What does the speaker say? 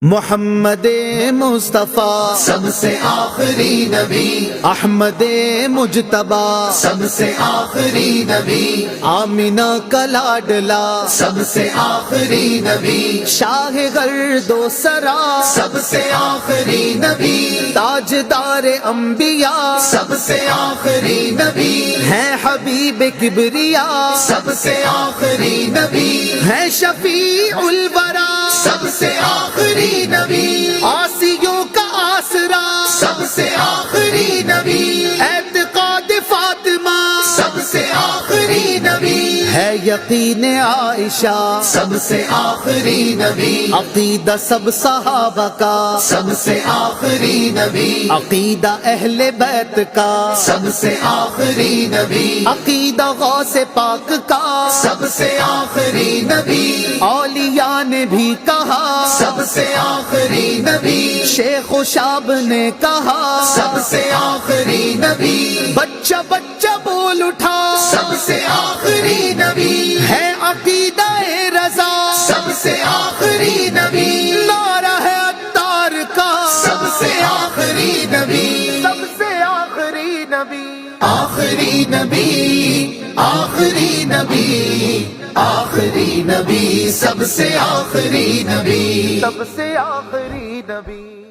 محمد مصطفیٰ سب سے آخری نبی، احمد مجتبیٰ سب سے آخری نبی، آمینہ کا لاڈلا سب سے آخری نبی، شاہ گرد و سرا سب سے آخری نبی، تاجدار انبیاء سب سے آخری نبی، ہیں حبیب کبریا سب سے آخری نبی، ہیں شفیع الورا سب سے آخری نبی، آسیوں کا آسرا سب سے آخری نبی، اعتقاد فاطمہ سب سے آخری نبی، ہے یقین عائشہ سب سے آخری نبی، عقیدہ سب صحابہ کا سب سے آخری نبی، عقیدہ اہل بیت کا سب سے آخری نبی، عقیدہ غوث پاک کا سب سے آخری نبی، اولیاء نے بھی کہا سب سے آخری نبی، شیخ و شاب نے کہا سب سے آخری نبی، بچہ بچہ بول اٹھا سب سے آخری نبی، ہے عقیدہ رضا سب سے آخری نبی، نعرہ ہے عطار کا سب سے آخری نبی، سب سے آخری نبی آخری نبی، آخری نبی، آخری نبی، سب سے آخری نبی، سب سے آخری نبی